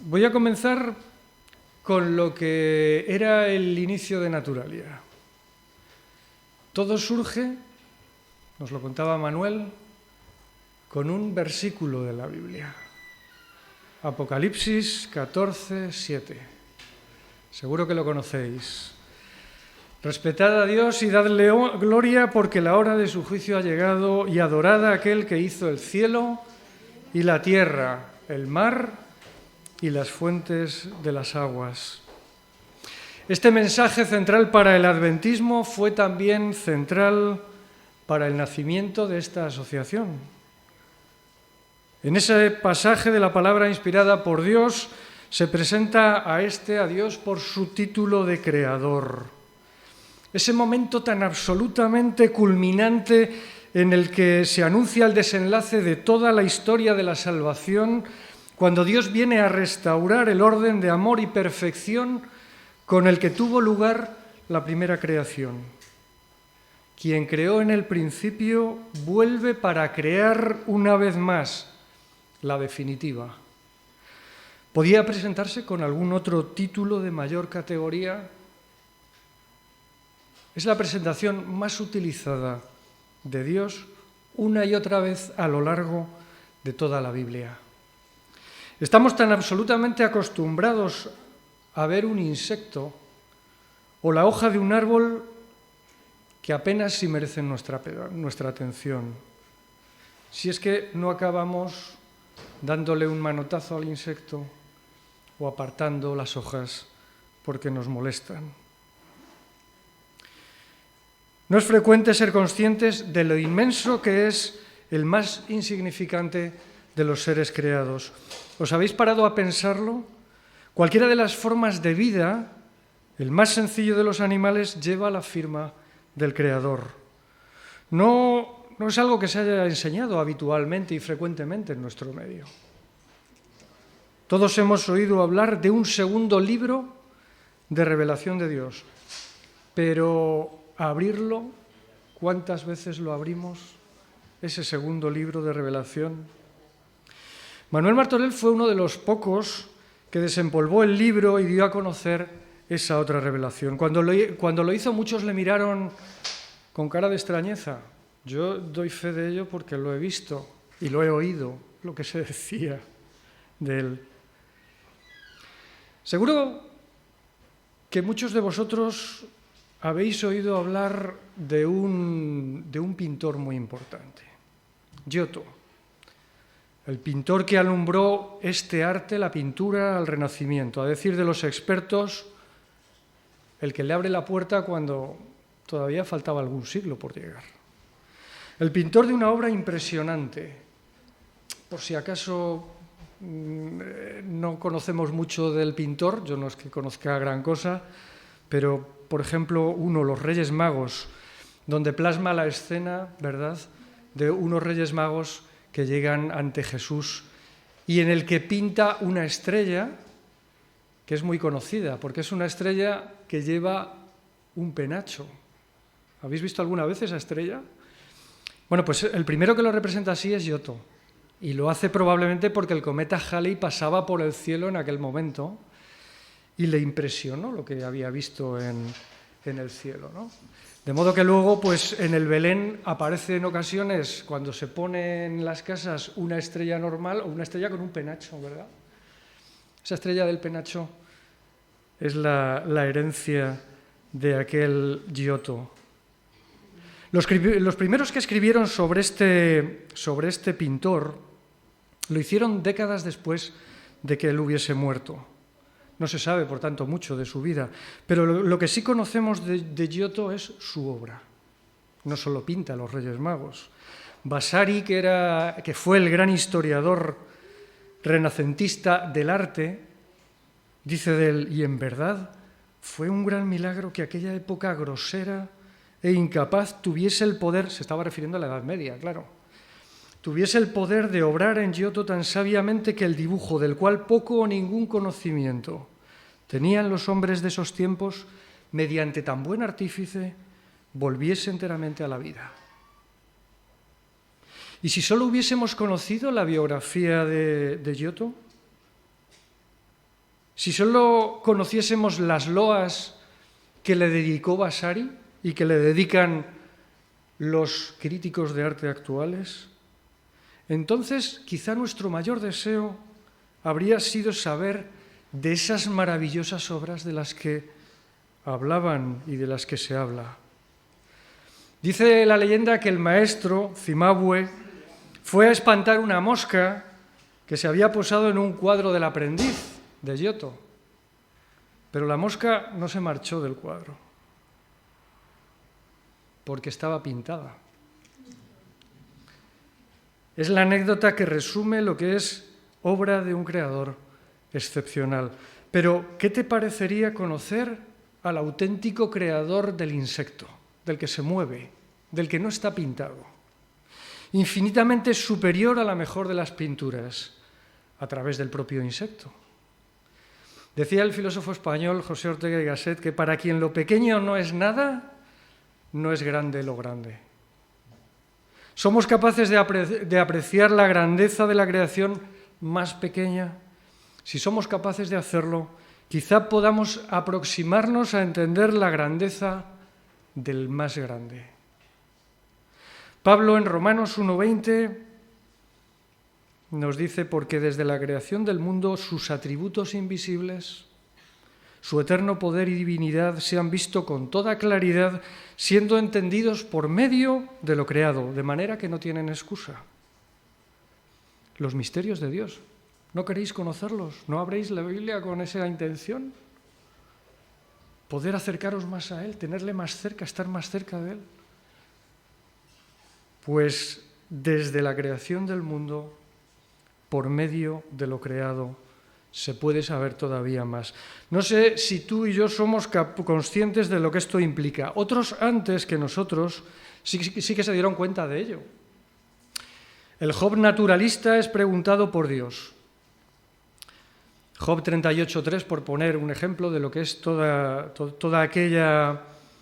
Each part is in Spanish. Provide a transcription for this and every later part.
Voy a comenzar con lo que era el inicio de Naturalia. Todo surge, nos lo contaba Manuel, con un versículo de la Biblia. Apocalipsis 14, 7. Seguro que lo conocéis. Respetad a Dios y dadle gloria porque la hora de su juicio ha llegado y adorad a aquel que hizo el cielo y la tierra, el mar y las fuentes de las aguas. Este mensaje central para el adventismo fue también central para el nacimiento de esta asociación. En ese pasaje de la palabra inspirada por Dios se presenta a Dios por su título de creador. Ese momento tan absolutamente culminante en el que se anuncia el desenlace de toda la historia de la salvación, cuando Dios viene a restaurar el orden de amor y perfección con el que tuvo lugar la primera creación. Quien creó en el principio vuelve para crear una vez más la definitiva. ¿Podía presentarse con algún otro título de mayor categoría? Es la presentación más utilizada de Dios una y otra vez a lo largo de toda la Biblia. Estamos tan absolutamente acostumbrados a ver un insecto o la hoja de un árbol que apenas si merecen nuestra atención. Si es que no acabamos dándole un manotazo al insecto o apartando las hojas porque nos molestan. No es frecuente ser conscientes de lo inmenso que es el más insignificante de los seres creados. ¿Os habéis parado a pensarlo? Cualquiera de las formas de vida, el más sencillo de los animales, lleva la firma del Creador. No es algo que se haya enseñado habitualmente y frecuentemente en nuestro medio. Todos hemos oído hablar de un segundo libro de revelación de Dios, pero abrirlo, ¿cuántas veces lo abrimos? Ese segundo libro de revelación. Manuel Martorell fue uno de los pocos que desempolvó el libro y dio a conocer esa otra revelación. Cuando lo hizo, muchos le miraron con cara de extrañeza. Yo doy fe de ello porque lo he visto y lo he oído, lo que se decía de él. Seguro que muchos de vosotros habéis oído hablar de un pintor muy importante, Giotto, el pintor que alumbró este arte, la pintura, al Renacimiento, a decir de los expertos, el que le abre la puerta cuando todavía faltaba algún siglo por llegar. El pintor de una obra impresionante. Por si acaso no conocemos mucho del pintor, yo no es que conozca gran cosa, pero, por ejemplo, Los Reyes Magos, donde plasma la escena, ¿verdad?, de unos Reyes Magos que llegan ante Jesús y en el que pinta una estrella que es muy conocida, porque es una estrella que lleva un penacho. ¿Habéis visto alguna vez esa estrella? Bueno, pues el primero que lo representa así es Giotto, y lo hace probablemente porque el cometa Halley pasaba por el cielo en aquel momento y le impresionó lo que había visto en el cielo, ¿no? De modo que luego, pues en el Belén aparece en ocasiones, cuando se pone en las casas una estrella normal o una estrella con un penacho, ¿verdad? Esa estrella del penacho es la herencia de aquel Giotto. Los primeros que escribieron sobre este pintor lo hicieron décadas después de que él hubiese muerto. No se sabe, por tanto, mucho de su vida, pero lo que sí conocemos de Giotto es su obra. No solo pinta Los Reyes Magos. Vasari, que fue el gran historiador renacentista del arte, dice de él, y en verdad fue un gran milagro que aquella época grosera e incapaz tuviese el poder, se estaba refiriendo a la Edad Media, claro, tuviese el poder de obrar en Giotto tan sabiamente que el dibujo, del cual poco o ningún conocimiento tenían los hombres de esos tiempos, mediante tan buen artífice, volviese enteramente a la vida. Y si solo hubiésemos conocido la biografía de Giotto, Si solo conociésemos las loas que le dedicó Vasari y que le dedican los críticos de arte actuales, entonces quizá nuestro mayor deseo habría sido saber de esas maravillosas obras de las que hablaban y de las que se habla. Dice la leyenda que el maestro, Cimabue, fue a espantar una mosca que se había posado en un cuadro del aprendiz de Giotto, pero la mosca no se marchó del cuadro, porque estaba pintada. Es la anécdota que resume lo que es obra de un creador excepcional. Pero, ¿qué te parecería conocer al auténtico creador del insecto, del que se mueve, del que no está pintado? Infinitamente superior a la mejor de las pinturas, a través del propio insecto. Decía el filósofo español José Ortega y Gasset que para quien lo pequeño no es nada, no es grande lo grande. ¿Somos capaces de apreciar la grandeza de la creación más pequeña? Si somos capaces de hacerlo, quizá podamos aproximarnos a entender la grandeza del más grande. Pablo en Romanos 1:20 nos dice, porque desde la creación del mundo sus atributos invisibles, su eterno poder y divinidad se han visto con toda claridad, siendo entendidos por medio de lo creado, de manera que no tienen excusa. Los misterios de Dios, ¿no queréis conocerlos? ¿No abréis la Biblia con esa intención? Poder acercaros más a Él, tenerle más cerca, estar más cerca de Él. Pues desde la creación del mundo, por medio de lo creado, se puede saber todavía más. No sé si tú y yo somos conscientes de lo que esto implica. Otros antes que nosotros sí que se dieron cuenta de ello. El Job naturalista es preguntado por Dios. Job 38:3, por poner un ejemplo de lo que es toda aquella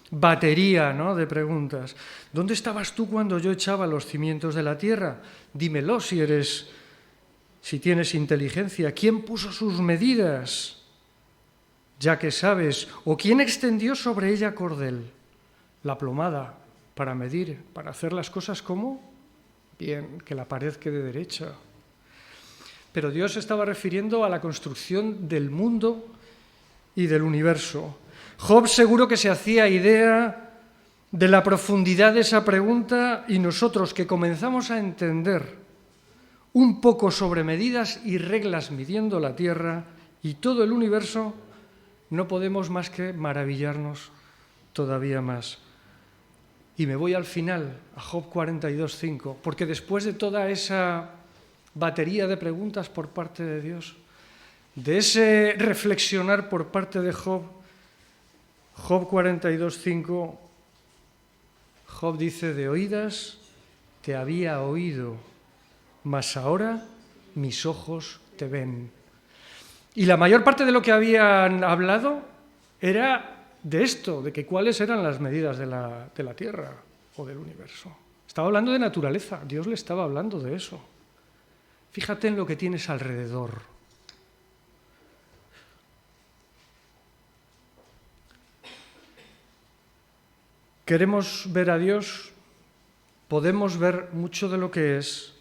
batería, ¿no?, de preguntas. ¿Dónde estabas tú cuando yo echaba los cimientos de la tierra? Dímelo si tienes inteligencia. ¿Quién puso sus medidas? Ya que sabes. ¿O quién extendió sobre ella cordel? La plomada, para medir, para hacer las cosas como bien, que la pared quede derecha. Pero Dios se estaba refiriendo a la construcción del mundo y del universo. Job seguro que se hacía idea de la profundidad de esa pregunta, y nosotros que comenzamos a entender un poco sobre medidas y reglas midiendo la Tierra y todo el universo, no podemos más que maravillarnos todavía más. Y me voy al final, a Job 42:5, porque después de toda esa batería de preguntas por parte de Dios, de ese reflexionar por parte de Job, Job 42:5, Job dice: de oídas te había oído, mas ahora mis ojos te ven. Y la mayor parte de lo que habían hablado era de esto, de que cuáles eran las medidas de la Tierra o del universo. Estaba hablando de naturaleza, Dios le estaba hablando de eso. Fíjate en lo que tienes alrededor. Queremos ver a Dios, podemos ver mucho de lo que es,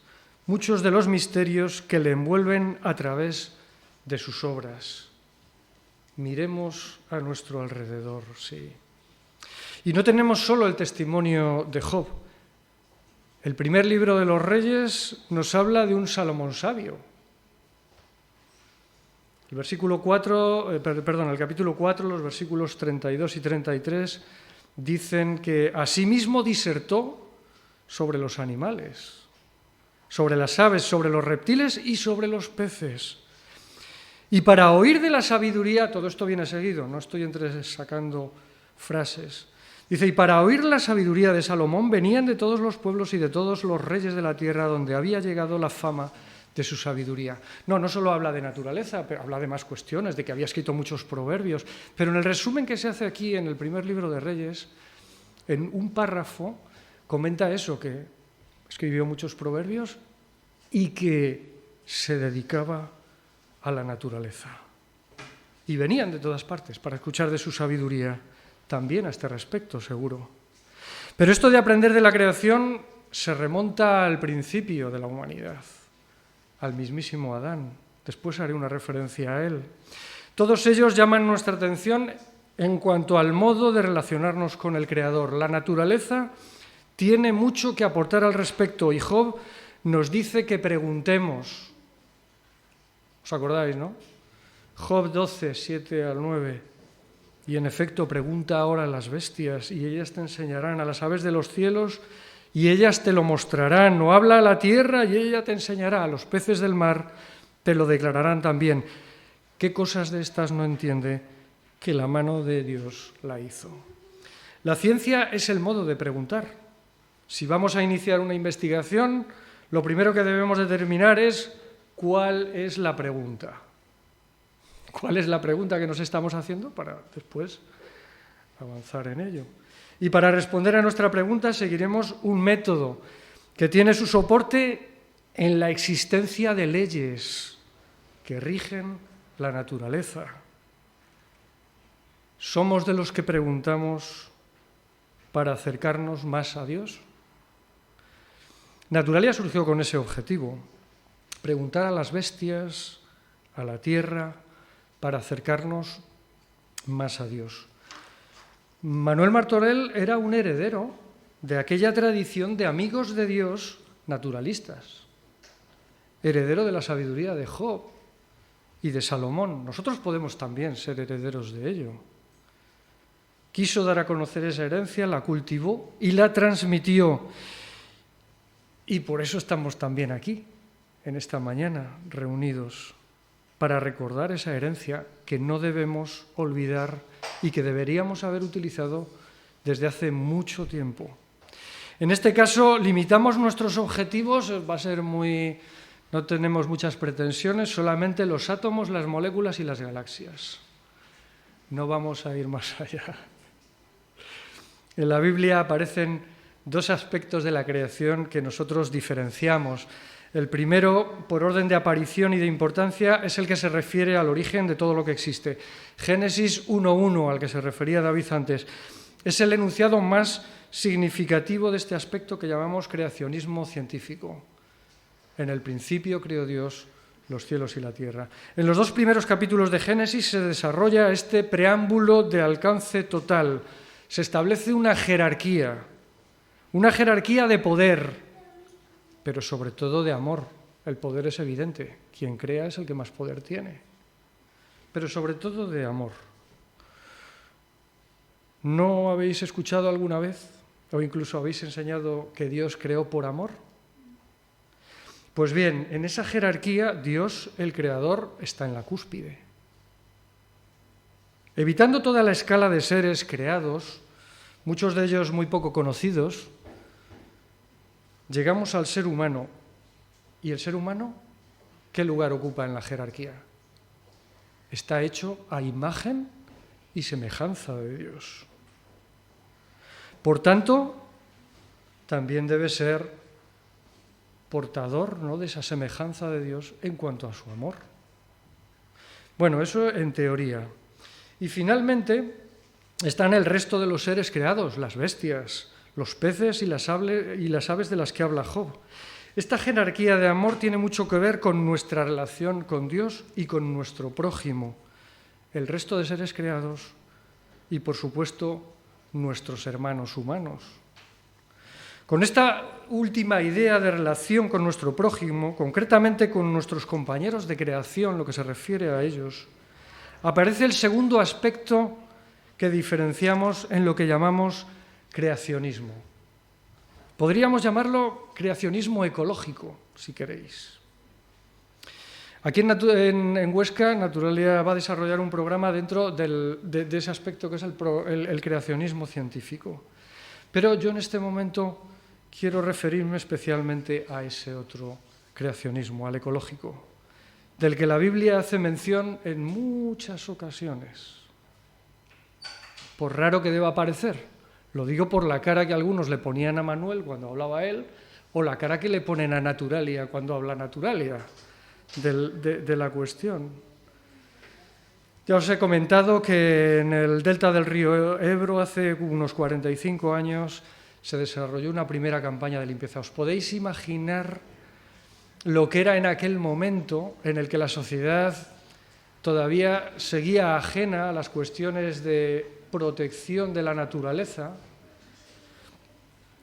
muchos de los misterios que le envuelven a través de sus obras. Miremos a nuestro alrededor, sí. Y no tenemos solo el testimonio de Job. El primer libro de los Reyes nos habla de un Salomón sabio. El capítulo 4, los versículos 32 y 33 dicen que asimismo disertó sobre los animales, sobre las aves, sobre los reptiles y sobre los peces. Y para oír de la sabiduría, todo esto viene seguido, no estoy sacando frases. Dice, y para oír la sabiduría de Salomón venían de todos los pueblos y de todos los reyes de la tierra donde había llegado la fama de su sabiduría. No solo habla de naturaleza, pero habla de más cuestiones, de que había escrito muchos proverbios. Pero en el resumen que se hace aquí en el primer libro de Reyes, en un párrafo, comenta eso, que escribió muchos proverbios y que se dedicaba a la naturaleza. y venían de todas partes para escuchar de su sabiduría, también a este respecto, seguro. Pero esto de aprender de la creación se remonta al principio de la humanidad, al mismísimo Adán. Después haré una referencia a él. Todos ellos llaman nuestra atención en cuanto al modo de relacionarnos con el Creador. La naturaleza tiene mucho que aportar al respecto y Job nos dice que preguntemos. ¿Os acordáis, no? Job 12, 7 al 9. Y en efecto pregunta ahora a las bestias y ellas te enseñarán, a las aves de los cielos y ellas te lo mostrarán, o habla a la tierra y ella te enseñará, a los peces del mar te lo declararán también. ¿Qué cosas de estas no entiende que la mano de Dios la hizo? La ciencia es el modo de preguntar. Si vamos a iniciar una investigación, lo primero que debemos determinar es cuál es la pregunta. ¿Cuál es la pregunta que nos estamos haciendo para después avanzar en ello? Y para responder a nuestra pregunta seguiremos un método que tiene su soporte en la existencia de leyes que rigen la naturaleza. ¿Somos de los que preguntamos para acercarnos más a Dios? Naturalia surgió con ese objetivo, preguntar a las bestias, a la tierra, para acercarnos más a Dios. Manuel Martorell era un heredero de aquella tradición de amigos de Dios naturalistas, heredero de la sabiduría de Job y de Salomón. Nosotros podemos también ser herederos de ello. Quiso dar a conocer esa herencia, la cultivó y la transmitió. Y por eso estamos también aquí, en esta mañana, reunidos, para recordar esa herencia que no debemos olvidar y que deberíamos haber utilizado desde hace mucho tiempo. En este caso, limitamos nuestros objetivos, va a ser no tenemos muchas pretensiones, solamente los átomos, las moléculas y las galaxias. No vamos a ir más allá. En la Biblia aparecen dos aspectos de la creación que nosotros diferenciamos. El primero, por orden de aparición y de importancia, es el que se refiere al origen de todo lo que existe. Génesis 1.1, al que se refería David antes, es el enunciado más significativo de este aspecto que llamamos creacionismo científico. En el principio creó Dios los cielos y la tierra. En los dos primeros capítulos de Génesis se desarrolla este preámbulo de alcance total. Se establece una jerarquía de poder, pero sobre todo de amor. El poder es evidente. Quien crea es el que más poder tiene. Pero sobre todo de amor. ¿No habéis escuchado alguna vez, o incluso habéis enseñado que Dios creó por amor? Pues bien, en esa jerarquía, Dios, el Creador, está en la cúspide. Evitando toda la escala de seres creados, muchos de ellos muy poco conocidos, llegamos al ser humano. ¿Y el ser humano qué lugar ocupa en la jerarquía? Está hecho a imagen y semejanza de Dios. Por tanto, también debe ser portador, ¿no?, de esa semejanza de Dios en cuanto a su amor. Bueno, eso en teoría. Y finalmente están el resto de los seres creados, las bestias, los peces y las aves de las que habla Job. Esta jerarquía de amor tiene mucho que ver con nuestra relación con Dios y con nuestro prójimo, el resto de seres creados y, por supuesto, nuestros hermanos humanos. Con esta última idea de relación con nuestro prójimo, concretamente con nuestros compañeros de creación, lo que se refiere a ellos, aparece el segundo aspecto que diferenciamos en lo que llamamos creacionismo. Podríamos llamarlo creacionismo ecológico, si queréis. Aquí en Huesca, Naturalia va a desarrollar un programa dentro de ese aspecto que es el creacionismo científico. Pero yo en este momento quiero referirme especialmente a ese otro creacionismo, al ecológico, del que la Biblia hace mención en muchas ocasiones. Por raro que deba parecer, lo digo por la cara que algunos le ponían a Manuel cuando hablaba él, o la cara que le ponen a Naturalia cuando habla Naturalia de la cuestión. Ya os he comentado que en el delta del río Ebro hace unos 45 años se desarrolló una primera campaña de limpieza. ¿Os podéis imaginar lo que era en aquel momento en el que la sociedad todavía seguía ajena a las cuestiones de protección de la naturaleza?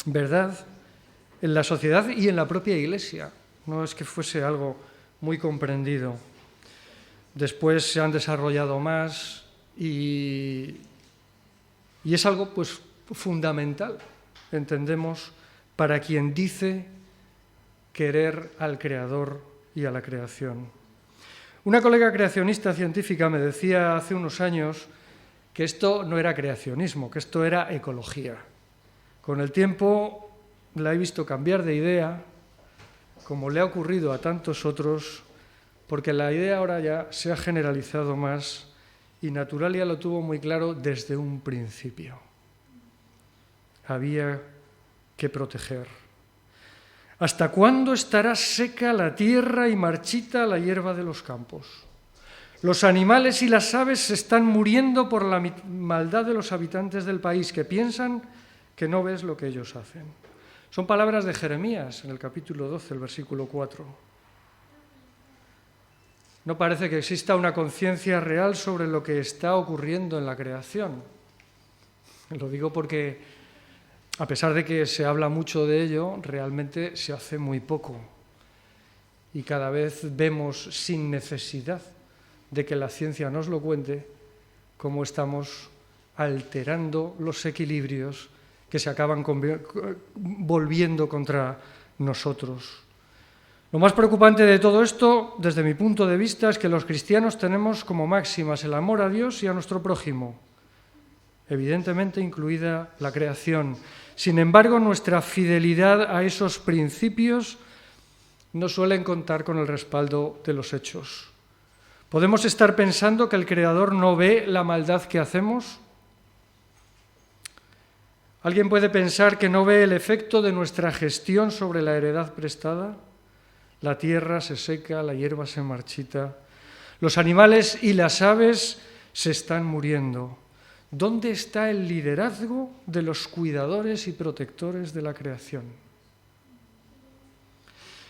¿Verdad? En la sociedad y en la propia Iglesia. No es que fuese algo muy comprendido. Después se han desarrollado más y es algo pues fundamental, entendemos, para quien dice querer al Creador y a la creación. Una colega creacionista científica me decía hace unos años que esto no era creacionismo, que esto era ecología. Con el tiempo la he visto cambiar de idea, como le ha ocurrido a tantos otros, porque la idea ahora ya se ha generalizado más y Naturalia lo tuvo muy claro desde un principio. Había que proteger. ¿Hasta cuándo estará seca la tierra y marchita la hierba de los campos? Los animales y las aves se están muriendo por la maldad de los habitantes del país, que piensan que no ves lo que ellos hacen. Son palabras de Jeremías en el capítulo 12, el versículo 4. No parece que exista una conciencia real sobre lo que está ocurriendo en la creación. Lo digo porque, a pesar de que se habla mucho de ello, realmente se hace muy poco. Y cada vez vemos, sin necesidad de que la ciencia nos lo cuente, cómo estamos alterando los equilibrios que se acaban volviendo contra nosotros. Lo más preocupante de todo esto, desde mi punto de vista, es que los cristianos tenemos como máximas el amor a Dios y a nuestro prójimo, evidentemente incluida la creación. Sin embargo, nuestra fidelidad a esos principios no suelen contar con el respaldo de los hechos. ¿Podemos estar pensando que el Creador no ve la maldad que hacemos? ¿Alguien puede pensar que no ve el efecto de nuestra gestión sobre la heredad prestada? La tierra se seca, la hierba se marchita, los animales y las aves se están muriendo. ¿Dónde está el liderazgo de los cuidadores y protectores de la creación?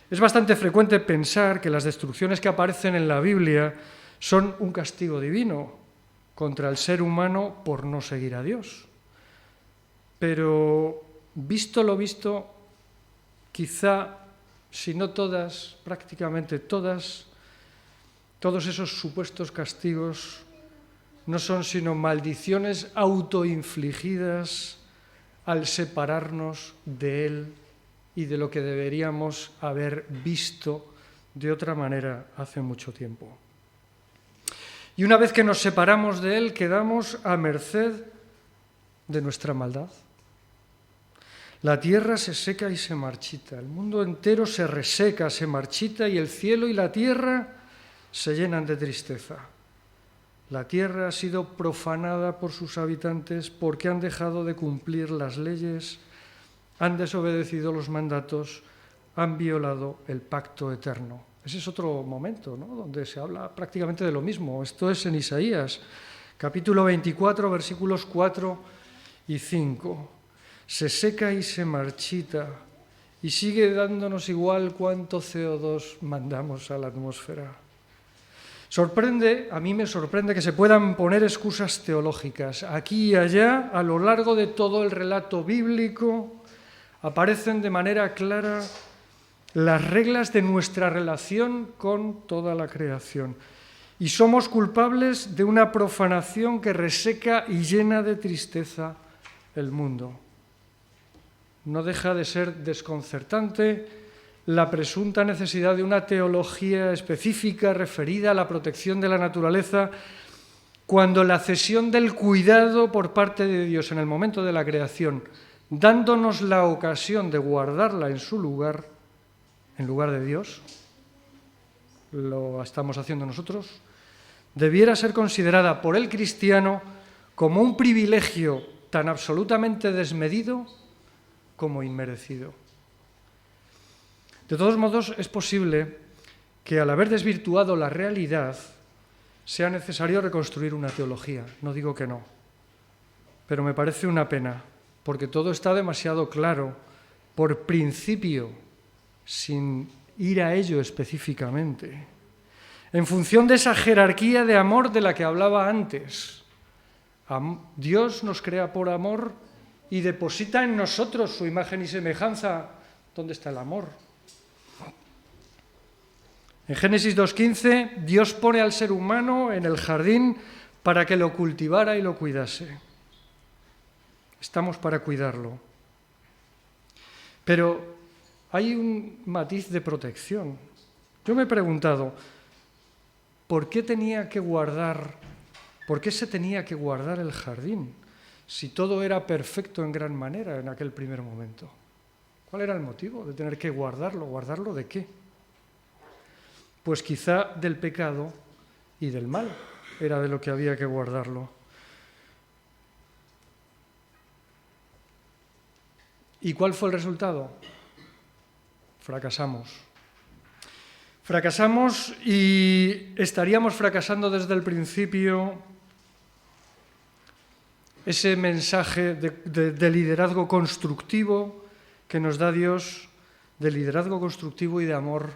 Es bastante frecuente pensar que las destrucciones que aparecen en la Biblia son un castigo divino contra el ser humano por no seguir a Dios. Pero, visto lo visto, quizá, si no todas, prácticamente todas, todos esos supuestos castigos no son sino maldiciones autoinfligidas al separarnos de Él y de lo que deberíamos haber visto de otra manera hace mucho tiempo. Y una vez que nos separamos de Él, quedamos a merced de nuestra maldad. La tierra se seca y se marchita, el mundo entero se reseca, se marchita y el cielo y la tierra se llenan de tristeza. La tierra ha sido profanada por sus habitantes porque han dejado de cumplir las leyes, han desobedecido los mandatos, han violado el pacto eterno. Ese es otro momento, ¿no?, donde se habla prácticamente de lo mismo. Esto es en Isaías, capítulo 24, versículos 4 y 5. Se seca y se marchita y sigue dándonos igual cuánto CO2 mandamos a la atmósfera. A mí me sorprende que se puedan poner excusas teológicas. Aquí y allá, a lo largo de todo el relato bíblico, aparecen de manera clara las reglas de nuestra relación con toda la creación. Y somos culpables de una profanación que reseca y llena de tristeza el mundo. No deja de ser desconcertante la presunta necesidad de una teología específica referida a la protección de la naturaleza, cuando la cesión del cuidado por parte de Dios en el momento de la creación, dándonos la ocasión de guardarla en su lugar, en lugar de Dios, lo estamos haciendo nosotros, debiera ser considerada por el cristiano como un privilegio tan absolutamente desmedido como inmerecido. De todos modos, es posible que al haber desvirtuado la realidad, sea necesario reconstruir una teología. No digo que no, pero me parece una pena, porque todo está demasiado claro, por principio, sin ir a ello específicamente, en función de esa jerarquía de amor de la que hablaba antes. Dios nos crea por amor y deposita en nosotros su imagen y semejanza. ¿Dónde está el amor? En Génesis 2:15, Dios pone al ser humano en el jardín para que lo cultivara y lo cuidase. Estamos para cuidarlo. Pero hay un matiz de protección. Yo me he preguntado, ¿por qué se tenía que guardar el jardín si todo era perfecto en gran manera en aquel primer momento? ¿Cuál era el motivo de tener que guardarlo? ¿Guardarlo de qué? Pues quizá del pecado y del mal era de lo que había que guardarlo. ¿Y cuál fue el resultado? Fracasamos. Fracasamos y estaríamos fracasando desde el principio. Ese mensaje de liderazgo constructivo que nos da Dios, de liderazgo constructivo y de amor,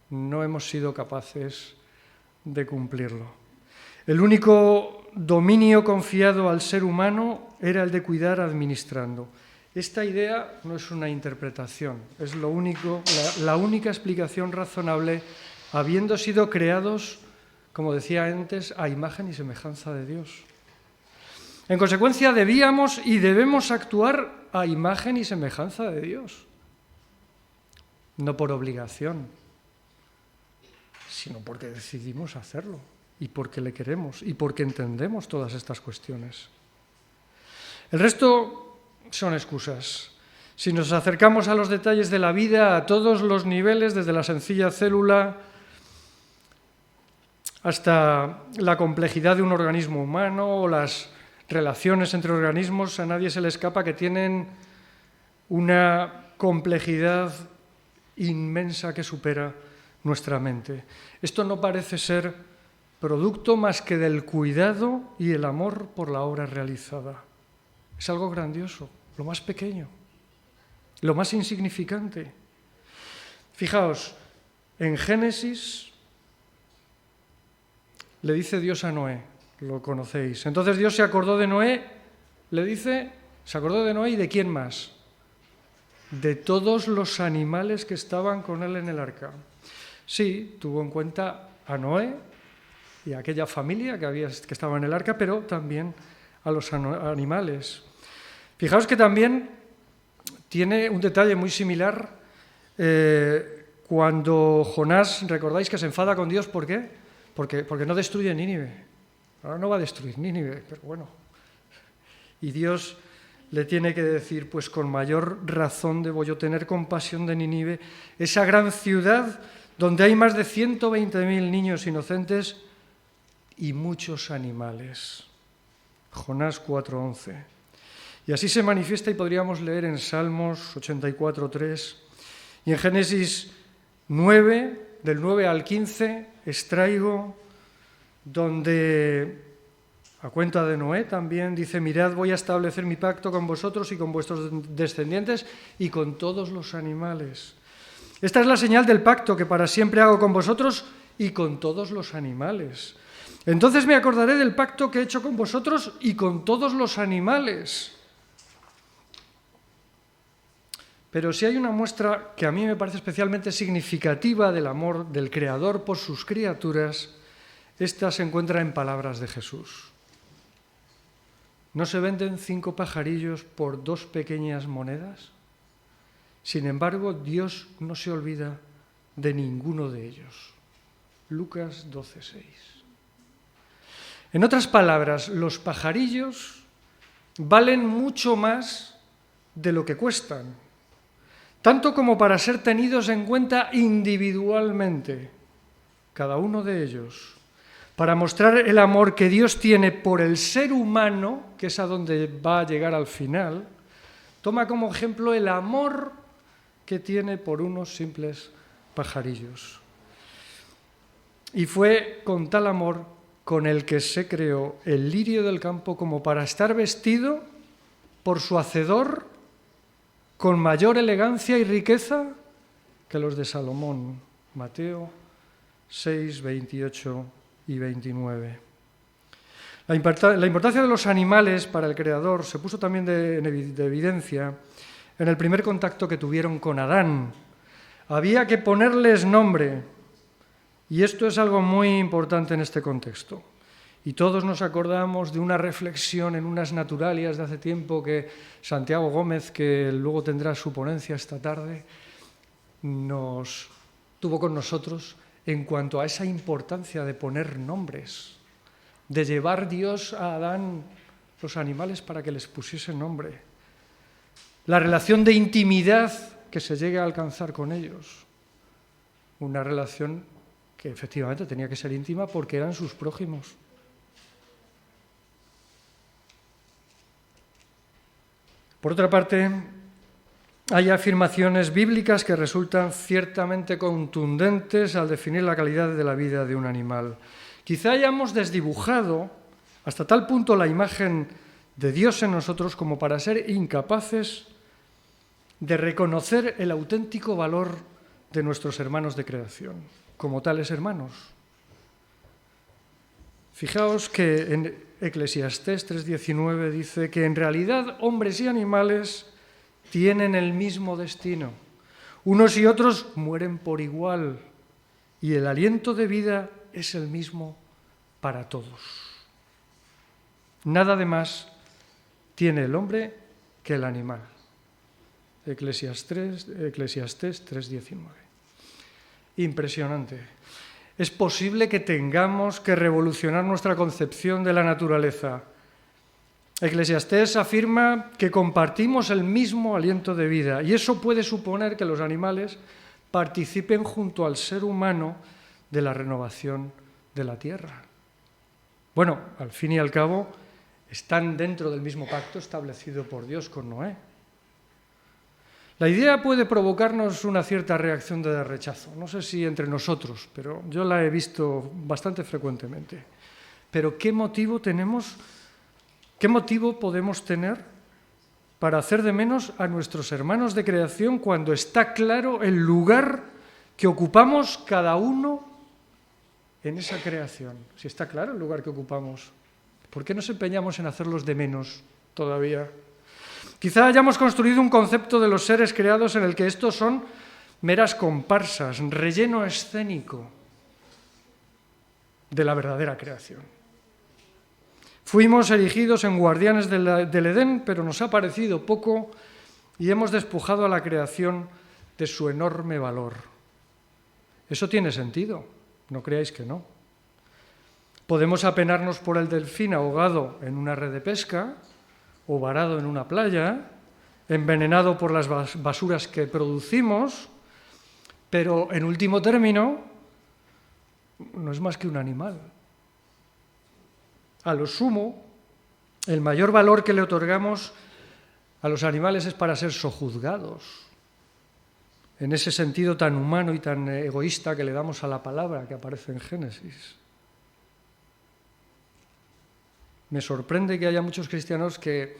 no hemos sido capaces de cumplirlo. El único dominio confiado al ser humano era el de cuidar administrando. Esta idea no es una interpretación, es la única explicación razonable, habiendo sido creados, como decía antes, a imagen y semejanza de Dios. En consecuencia, debíamos y debemos actuar a imagen y semejanza de Dios, no por obligación, sino porque decidimos hacerlo y porque le queremos y porque entendemos todas estas cuestiones. El resto son excusas. Si nos acercamos a los detalles de la vida, a todos los niveles, desde la sencilla célula hasta la complejidad de un organismo humano o las relaciones entre organismos, a nadie se le escapa que tienen una complejidad inmensa que supera nuestra mente. Esto no parece ser producto más que del cuidado y el amor por la obra realizada. Es algo grandioso, lo más pequeño, lo más insignificante. Fijaos, en Génesis le dice Dios a Noé, lo conocéis. Entonces Dios se acordó de Noé, se acordó de Noé y ¿de quién más? De todos los animales que estaban con él en el arca. Sí, tuvo en cuenta a Noé y a aquella familia que estaba en el arca, pero también a los animales. Fijaos que también tiene un detalle muy similar cuando Jonás, recordáis que se enfada con Dios, ¿por qué? Porque no destruye Nínive. Ahora no va a destruir Nínive, pero bueno. Y Dios le tiene que decir, pues con mayor razón debo yo tener compasión de Nínive, esa gran ciudad donde hay más de 120.000 niños inocentes y muchos animales. Jonás 4:11. Y así se manifiesta y podríamos leer en Salmos 84:3 y en Génesis 9, del 9 al 15, extraigo donde, a cuenta de Noé también, dice, mirad, voy a establecer mi pacto con vosotros y con vuestros descendientes y con todos los animales. Esta es la señal del pacto que para siempre hago con vosotros y con todos los animales. Entonces me acordaré del pacto que he hecho con vosotros y con todos los animales. Pero si hay una muestra que a mí me parece especialmente significativa del amor del Creador por sus criaturas, esta se encuentra en palabras de Jesús. ¿No se venden 5 pajarillos por 2 pequeñas monedas? Sin embargo, Dios no se olvida de ninguno de ellos. Lucas 12:6. En otras palabras, los pajarillos valen mucho más de lo que cuestan, tanto como para ser tenidos en cuenta individualmente, cada uno de ellos, para mostrar el amor que Dios tiene por el ser humano, que es a donde va a llegar al final. Toma como ejemplo el amor que tiene por unos simples pajarillos. Y fue con tal amor con el que se creó el lirio del campo como para estar vestido por su hacedor con mayor elegancia y riqueza que los de Salomón. Mateo 6, 28 y 29. La importancia de los animales para el Creador se puso también de evidencia en el primer contacto que tuvieron con Adán. Había que ponerles nombre, y esto es algo muy importante en este contexto. Y todos nos acordamos de una reflexión en unas naturalias de hace tiempo que Santiago Gómez, que luego tendrá su ponencia esta tarde, nos tuvo con nosotros en cuanto a esa importancia de poner nombres, de llevar Dios a Adán los animales para que les pusiese nombre, la relación de intimidad que se llegue a alcanzar con ellos, una relación que efectivamente tenía que ser íntima porque eran sus prójimos. Por otra parte, hay afirmaciones bíblicas que resultan ciertamente contundentes al definir la calidad de la vida de un animal. Quizá hayamos desdibujado hasta tal punto la imagen de Dios en nosotros como para ser incapaces de reconocer el auténtico valor de nuestros hermanos de creación, como tales hermanos. Fijaos que en Eclesiastés 3:19 dice que en realidad hombres y animales tienen el mismo destino. Unos y otros mueren por igual y el aliento de vida es el mismo para todos. Nada de más tiene el hombre que el animal. Eclesiastés 3:19. Impresionante. Es posible que tengamos que revolucionar nuestra concepción de la naturaleza. Eclesiastés afirma que compartimos el mismo aliento de vida y eso puede suponer que los animales participen junto al ser humano de la renovación de la tierra. Bueno, al fin y al cabo, están dentro del mismo pacto establecido por Dios con Noé. La idea puede provocarnos una cierta reacción de rechazo, no sé si entre nosotros, pero yo la he visto bastante frecuentemente. Pero ¿qué motivo podemos tener para hacer de menos a nuestros hermanos de creación cuando está claro el lugar que ocupamos cada uno en esa creación? Si está claro el lugar que ocupamos, ¿por qué nos empeñamos en hacerlos de menos todavía? Quizá hayamos construido un concepto de los seres creados en el que estos son meras comparsas, relleno escénico de la verdadera creación. Fuimos erigidos en guardianes del Edén, pero nos ha parecido poco y hemos despojado a la creación de su enorme valor. Eso tiene sentido, no creáis que no. Podemos apenarnos por el delfín ahogado en una red de pesca o varado en una playa, envenenado por las basuras que producimos, pero en último término no es más que un animal. A lo sumo, el mayor valor que le otorgamos a los animales es para ser sojuzgados, en ese sentido tan humano y tan egoísta que le damos a la palabra que aparece en Génesis. Me sorprende que haya muchos cristianos que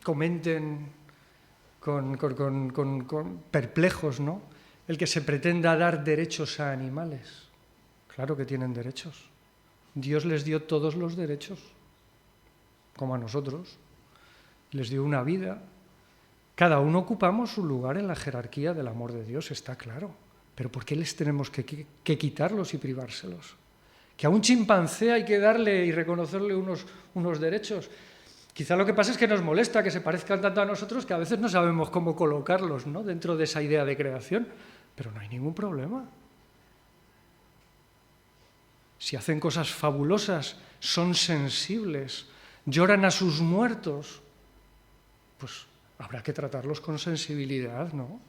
comenten con perplejos, ¿no?, el que se pretenda dar derechos a animales. Claro que tienen derechos. Dios les dio todos los derechos, como a nosotros. Les dio una vida. Cada uno ocupamos un lugar en la jerarquía del amor de Dios, está claro. Pero ¿por qué les tenemos que quitarlos y privárselos? Que a un chimpancé hay que darle y reconocerle unos derechos. Quizá lo que pasa es que nos molesta que se parezcan tanto a nosotros que a veces no sabemos cómo colocarlos, ¿no?, dentro de esa idea de creación. Pero no hay ningún problema. Si hacen cosas fabulosas, son sensibles, lloran a sus muertos, pues habrá que tratarlos con sensibilidad, ¿no?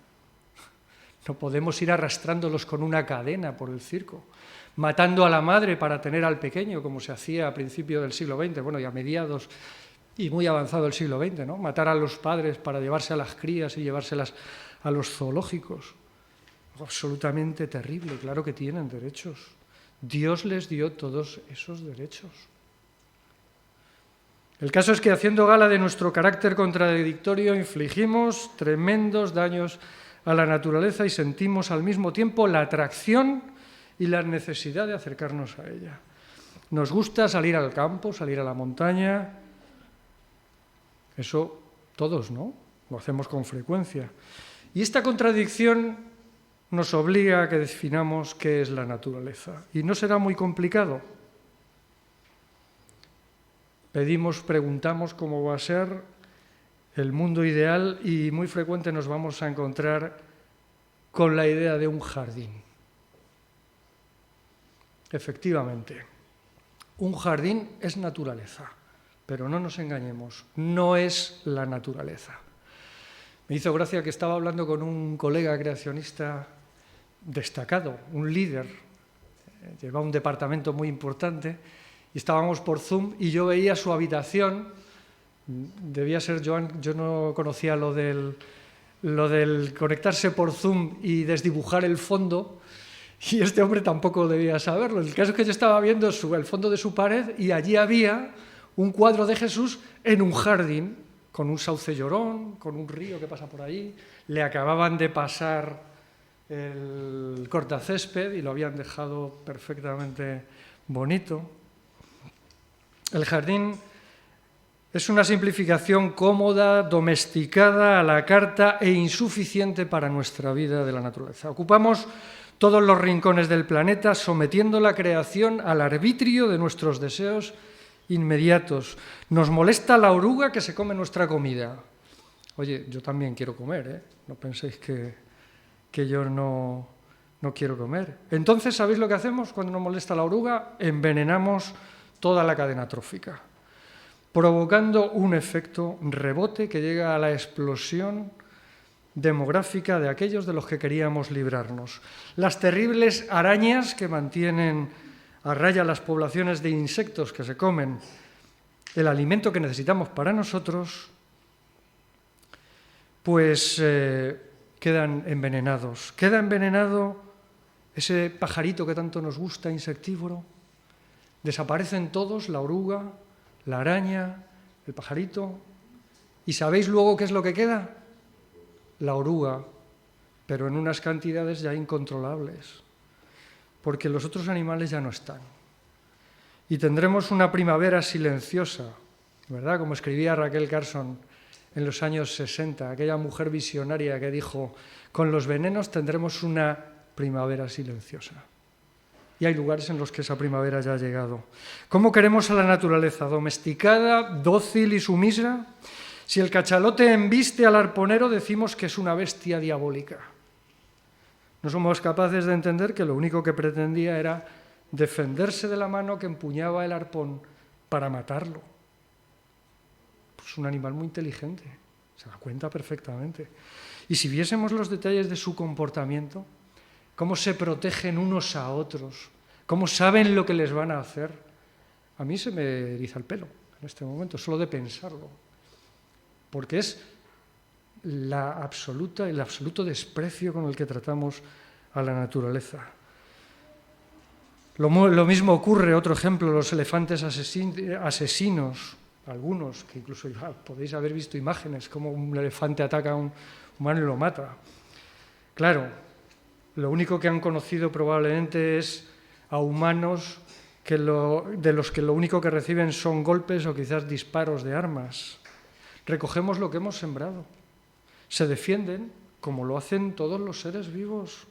No podemos ir arrastrándolos con una cadena por el circo, matando a la madre para tener al pequeño, como se hacía a principios del siglo XX, bueno, y a mediados y muy avanzado el siglo XX, ¿no? Matar a los padres para llevarse a las crías y llevárselas a los zoológicos. Absolutamente terrible, claro que tienen derechos. Dios les dio todos esos derechos. El caso es que, haciendo gala de nuestro carácter contradictorio, infligimos tremendos daños a la naturaleza y sentimos al mismo tiempo la atracción y la necesidad de acercarnos a ella. Nos gusta salir al campo, salir a la montaña. Eso todos, ¿no? Lo hacemos con frecuencia. Y esta contradicción nos obliga a que definamos qué es la naturaleza. Y no será muy complicado. Preguntamos cómo va a ser el mundo ideal y muy frecuente nos vamos a encontrar con la idea de un jardín. Efectivamente, un jardín es naturaleza, pero no nos engañemos, no es la naturaleza. Me hizo gracia que estaba hablando con un colega creacionista destacado, un líder, lleva un departamento muy importante, y estábamos por Zoom y yo veía su habitación. Debía ser Joan, yo no conocía lo del conectarse por Zoom y desdibujar el fondo, y este hombre tampoco debía saberlo. El caso es que yo estaba viendo el fondo de su pared y allí había un cuadro de Jesús en un jardín, con un sauce llorón, con un río que pasa por ahí. Le acababan de pasar el cortacésped y lo habían dejado perfectamente bonito. El jardín es una simplificación cómoda, domesticada a la carta e insuficiente para nuestra vida de la naturaleza. Ocupamos todos los rincones del planeta, sometiendo la creación al arbitrio de nuestros deseos inmediatos. Nos molesta la oruga que se come nuestra comida. Oye, yo también quiero comer, ¿eh? No penséis que yo no quiero comer. Entonces, ¿sabéis lo que hacemos cuando nos molesta la oruga? Envenenamos toda la cadena trófica, provocando un efecto rebote que llega a la explosión demográfica de aquellos de los que queríamos librarnos. Las terribles arañas que mantienen a raya las poblaciones de insectos que se comen el alimento que necesitamos para nosotros, pues quedan envenenados. Queda envenenado ese pajarito que tanto nos gusta, insectívoro. Desaparecen todos, la oruga, la araña, el pajarito. ¿Y sabéis luego qué es lo que queda? La oruga, pero en unas cantidades ya incontrolables, porque los otros animales ya no están. Y tendremos una primavera silenciosa, ¿verdad? Como escribía Raquel Carson en los años 60, aquella mujer visionaria que dijo: con los venenos tendremos una primavera silenciosa. Y hay lugares en los que esa primavera ya ha llegado. ¿Cómo queremos a la naturaleza? ¿Domesticada, dócil y sumisa? Si el cachalote embiste al arponero, decimos que es una bestia diabólica. No somos capaces de entender que lo único que pretendía era defenderse de la mano que empuñaba el arpón para matarlo. Pues un animal muy inteligente, se da cuenta perfectamente. Y si viésemos los detalles de su comportamiento, cómo se protegen unos a otros, cómo saben lo que les van a hacer, a mí se me eriza el pelo en este momento, solo de pensarlo, porque es el absoluto desprecio con el que tratamos a la naturaleza. Lo mismo ocurre, otro ejemplo, los elefantes asesinos, algunos, que incluso ya podéis haber visto imágenes, como un elefante ataca a un humano y lo mata. Claro, lo único que han conocido probablemente es a humanos de los que lo único que reciben son golpes o quizás disparos de armas. Recogemos lo que hemos sembrado. Se defienden como lo hacen todos los seres vivos,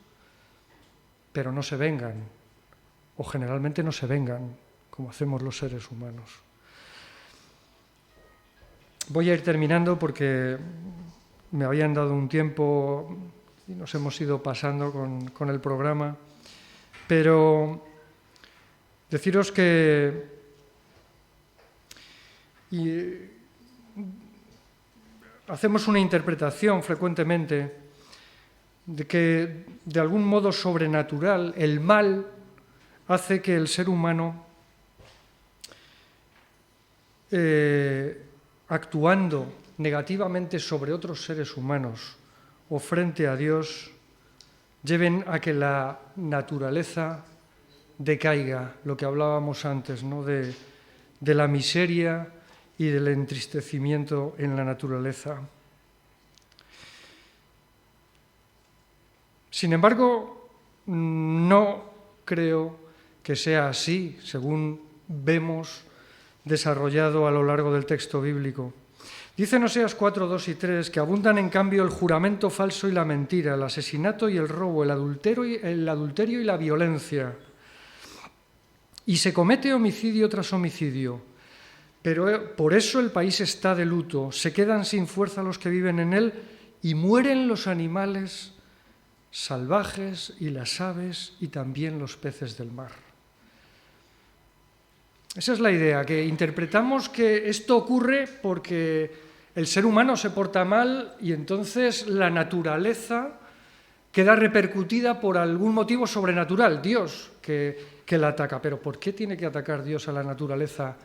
pero no se vengan, o generalmente no se vengan como hacemos los seres humanos. Voy a ir terminando porque me habían dado un tiempo y nos hemos ido pasando con el programa, pero deciros que hacemos una interpretación frecuentemente de que de algún modo sobrenatural el mal hace que el ser humano, actuando negativamente sobre otros seres humanos o frente a Dios, lleven a que la naturaleza decaiga, lo que hablábamos antes, ¿no? de la miseria y del entristecimiento en la naturaleza. Sin embargo, no creo que sea así, según vemos desarrollado a lo largo del texto bíblico. Dice en Oseas 4, 2 y 3 que abundan en cambio el juramento falso y la mentira, el asesinato y el robo, el adulterio y la violencia. Y se comete homicidio tras homicidio. Pero por eso el país está de luto, se quedan sin fuerza los que viven en él y mueren los animales salvajes y las aves y también los peces del mar. Esa es la idea, que interpretamos que esto ocurre porque el ser humano se porta mal y entonces la naturaleza queda repercutida por algún motivo sobrenatural, Dios, que la ataca. Pero ¿por qué tiene que atacar Dios a la naturaleza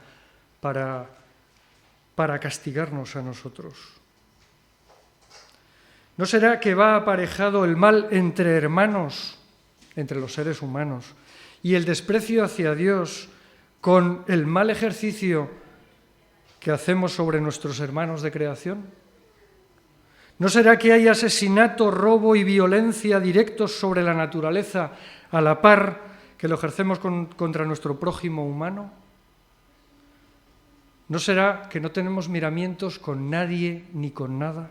para castigarnos a nosotros? ¿No será que va aparejado el mal entre hermanos, entre los seres humanos, y el desprecio hacia Dios con el mal ejercicio que hacemos sobre nuestros hermanos de creación? ¿No será que hay asesinato, robo y violencia directos sobre la naturaleza a la par que lo ejercemos contra nuestro prójimo humano? ¿No será que no tenemos miramientos con nadie ni con nada?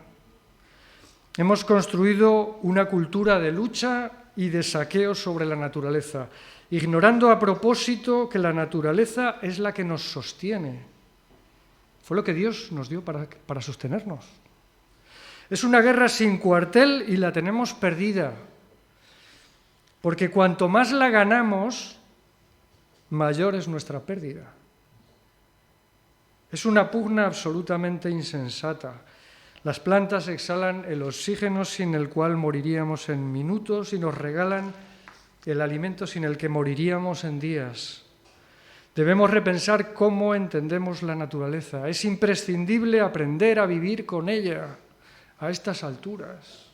Hemos construido una cultura de lucha y de saqueo sobre la naturaleza, ignorando a propósito que la naturaleza es la que nos sostiene. Fue lo que Dios nos dio para sostenernos. Es una guerra sin cuartel y la tenemos perdida, porque cuanto más la ganamos, mayor es nuestra pérdida. Es una pugna absolutamente insensata. Las plantas exhalan el oxígeno sin el cual moriríamos en minutos y nos regalan el alimento sin el que moriríamos en días. Debemos repensar cómo entendemos la naturaleza. Es imprescindible aprender a vivir con ella a estas alturas.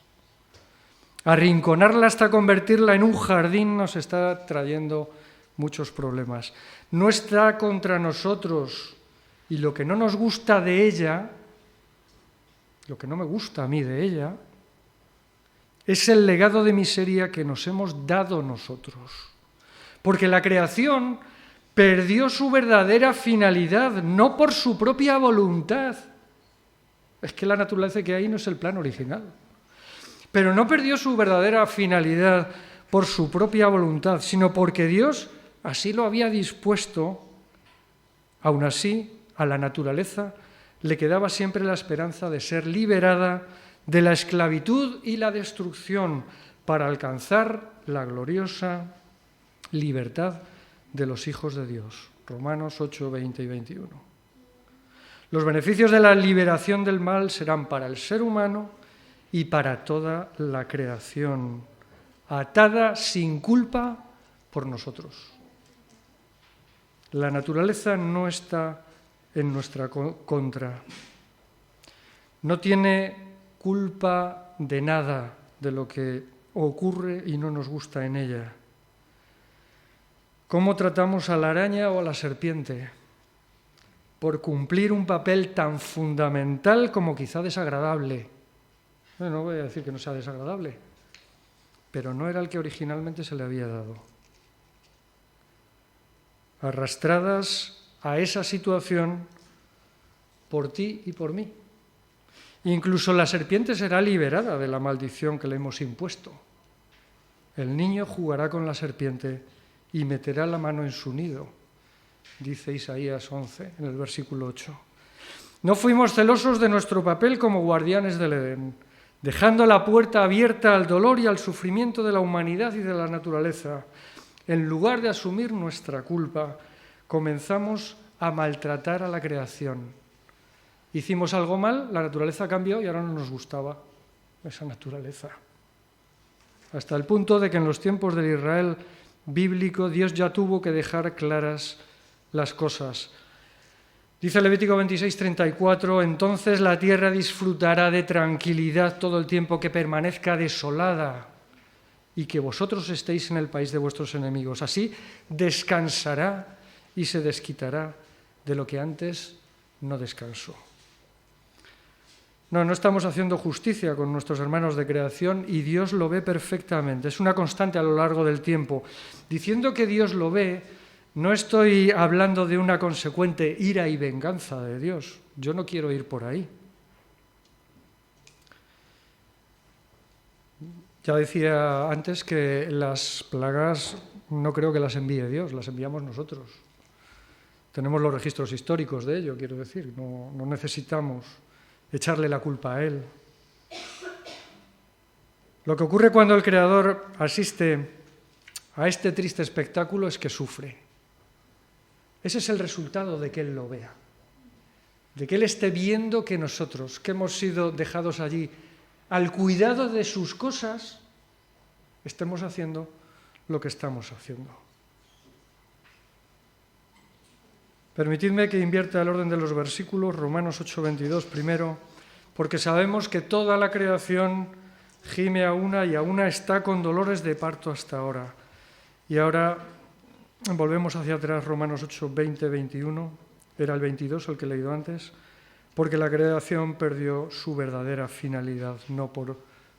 Arrinconarla hasta convertirla en un jardín nos está trayendo muchos problemas. No está contra nosotros y lo que no nos gusta de ella, lo que no me gusta a mí de ella, es el legado de miseria que nos hemos dado nosotros. Porque la creación perdió su verdadera finalidad, no por su propia voluntad. Es que la naturaleza que hay no es el plan original. Pero no perdió su verdadera finalidad por su propia voluntad, sino porque Dios así lo había dispuesto. Aún así, a la naturaleza le quedaba siempre la esperanza de ser liberada de la esclavitud y la destrucción para alcanzar la gloriosa libertad de los hijos de Dios. Romanos 8, 20 y 21. Los beneficios de la liberación del mal serán para el ser humano y para toda la creación, atada sin culpa por nosotros. La naturaleza no está en nuestra contra. No tiene culpa de nada de lo que ocurre y no nos gusta en ella. ¿Cómo tratamos a la araña o a la serpiente? Por cumplir un papel tan fundamental como quizá desagradable. No voy a decir que no sea desagradable, pero no era el que originalmente se le había dado. Arrastradas a esa situación por ti y por mí. Incluso la serpiente será liberada de la maldición que le hemos impuesto. El niño jugará con la serpiente y meterá la mano en su nido, dice Isaías 11, en el versículo 8. No fuimos celosos de nuestro papel como guardianes del Edén, dejando la puerta abierta al dolor y al sufrimiento de la humanidad y de la naturaleza. En lugar de asumir nuestra culpa, comenzamos a maltratar a la creación. Hicimos algo mal, la naturaleza cambió y ahora no nos gustaba esa naturaleza. Hasta el punto de que en los tiempos del Israel bíblico Dios ya tuvo que dejar claras las cosas. Dice Levítico 26, 34, entonces la tierra disfrutará de tranquilidad todo el tiempo que permanezca desolada y que vosotros estéis en el país de vuestros enemigos. Así descansará y se desquitará de lo que antes no descansó. No estamos haciendo justicia con nuestros hermanos de creación y Dios lo ve perfectamente. Es una constante a lo largo del tiempo. Diciendo que Dios lo ve, no estoy hablando de una consecuente ira y venganza de Dios. Yo no quiero ir por ahí. Ya decía antes que las plagas no creo que las envíe Dios, las enviamos nosotros. Tenemos los registros históricos de ello, quiero decir, no necesitamos echarle la culpa a Él. Lo que ocurre cuando el Creador asiste a este triste espectáculo es que sufre. Ese es el resultado de que Él lo vea, de que Él esté viendo que nosotros, que hemos sido dejados allí al cuidado de sus cosas, estemos haciendo lo que estamos haciendo. Permitidme que invierta el orden de los versículos, Romanos 8:22 primero, porque sabemos que toda la creación gime a una y a una está con dolores de parto hasta ahora. Y ahora volvemos hacia atrás, Romanos 8:20-21, era el 22 el que he leído antes, porque la creación perdió su verdadera finalidad, no por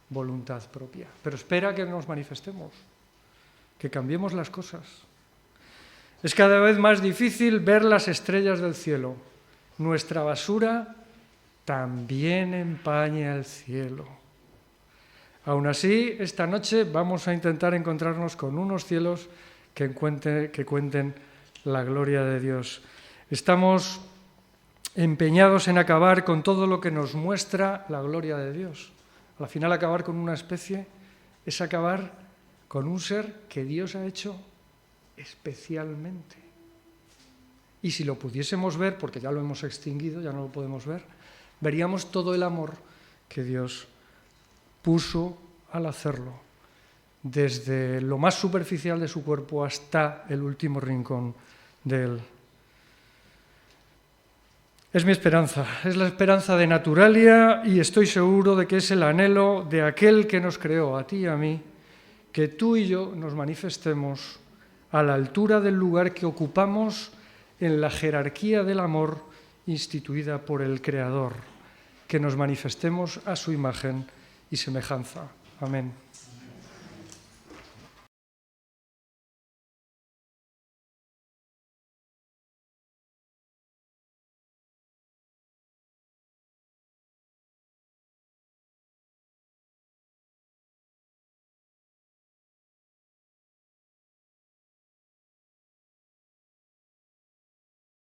voluntad propia. Pero espera que nos manifestemos, que cambiemos las cosas. Es cada vez más difícil ver las estrellas del cielo. Nuestra basura también empaña el cielo. Aún así, esta noche vamos a intentar encontrarnos con unos cielos que cuenten la gloria de Dios. Estamos empeñados en acabar con todo lo que nos muestra la gloria de Dios. Al final, acabar con una especie es acabar con un ser que Dios ha hecho especialmente. Y si lo pudiésemos ver, porque ya lo hemos extinguido, ya no lo podemos ver, veríamos todo el amor que Dios puso al hacerlo, desde lo más superficial de su cuerpo hasta el último rincón de él. Es mi esperanza, es la esperanza de Naturalia y estoy seguro de que es el anhelo de aquel que nos creó, a ti y a mí, que tú y yo nos manifestemos a la altura del lugar que ocupamos en la jerarquía del amor instituida por el Creador, que nos manifestemos a su imagen y semejanza. Amén.